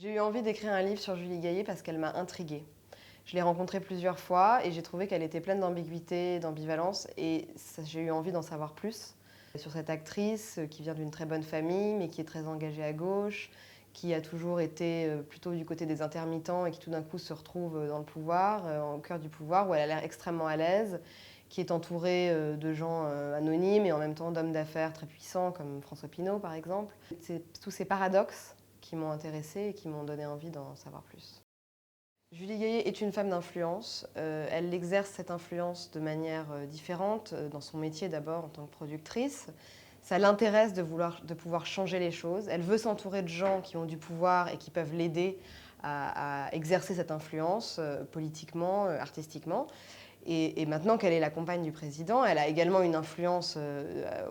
J'ai eu envie d'écrire un livre sur Julie Gaillet parce qu'elle m'a intriguée. Je l'ai rencontrée plusieurs fois et j'ai trouvé qu'elle était pleine d'ambiguïté, d'ambivalence et j'ai eu envie d'en savoir plus sur cette actrice qui vient d'une très bonne famille mais qui est très engagée à gauche, qui a toujours été plutôt du côté des intermittents et qui tout d'un coup se retrouve dans le pouvoir, au cœur du pouvoir où elle a l'air extrêmement à l'aise, qui est entourée de gens anonymes et en même temps d'hommes d'affaires très puissants comme François Pinault par exemple. C'est tous ces paradoxes qui m'ont intéressée et qui m'ont donné envie d'en savoir plus. Julie Gaillet est une femme d'influence. Elle exerce cette influence de manière différente, dans son métier d'abord en tant que productrice. Ça l'intéresse de pouvoir changer les choses. Elle veut s'entourer de gens qui ont du pouvoir et qui peuvent l'aider à exercer cette influence politiquement, artistiquement. Et maintenant qu'elle est la compagne du président, elle a également une influence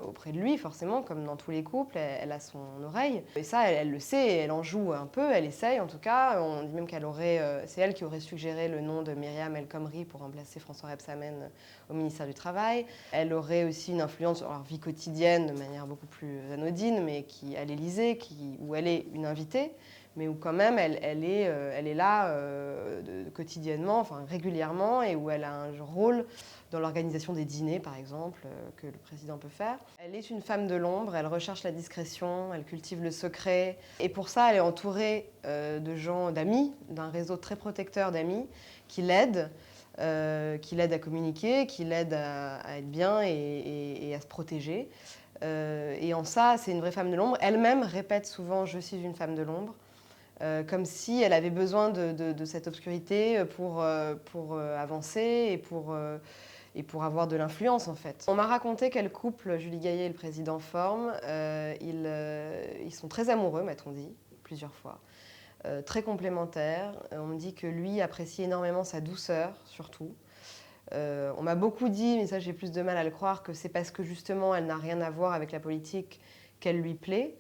auprès de lui, forcément, comme dans tous les couples, elle a son oreille. Et ça, elle le sait, elle en joue un peu, elle essaye en tout cas. On dit même qu'elle aurait, c'est elle qui aurait suggéré le nom de Myriam El Khomri pour remplacer François Rebsamen au ministère du Travail. Elle aurait aussi une influence sur leur vie quotidienne de manière beaucoup plus anodine, mais à l'Élysée, où elle est une invitée, mais où quand même elle est là quotidiennement, enfin régulièrement, et où elle a un rôle dans l'organisation des dîners, par exemple, que le président peut faire. Elle est une femme de l'ombre, elle recherche la discrétion, elle cultive le secret, et pour ça, elle est entourée de gens, d'amis, d'un réseau très protecteur d'amis, qui l'aident à communiquer, qui l'aident à être bien et à se protéger. Et en ça, c'est une vraie femme de l'ombre. Elle-même répète souvent « je suis une femme de l'ombre ». Comme si elle avait besoin de cette obscurité pour avancer et pour avoir de l'influence en fait. On m'a raconté quel couple Julie Gaillet et le président forment. Ils sont très amoureux, m'a-t-on dit, plusieurs fois. Très complémentaires. On me dit que lui apprécie énormément sa douceur, surtout. On m'a beaucoup dit, mais ça j'ai plus de mal à le croire, que c'est parce que justement elle n'a rien à voir avec la politique qu'elle lui plaît.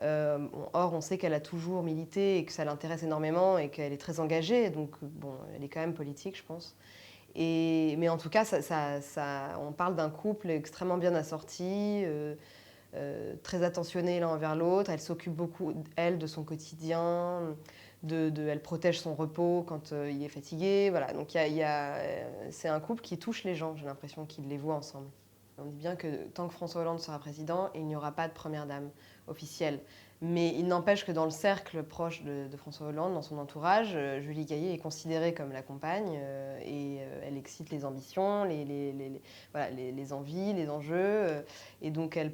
Or, on sait qu'elle a toujours milité et que ça l'intéresse énormément et qu'elle est très engagée, donc bon, elle est quand même politique, je pense. Mais en tout cas, on parle d'un couple extrêmement bien assorti, très attentionné l'un envers l'autre. Elle s'occupe beaucoup, elle, de son quotidien, elle protège son repos quand il est fatigué. Voilà. Donc c'est un couple qui touche les gens, j'ai l'impression qu'ils les voient ensemble. On dit bien que tant que François Hollande sera président, il n'y aura pas de première dame officielle. Mais il n'empêche que dans le cercle proche de François Hollande, dans son entourage, Julie Gaillet est considérée comme la compagne et elle excite les ambitions, voilà, les envies, les enjeux. Et donc elle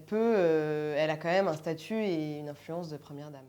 a quand même un statut et une influence de première dame.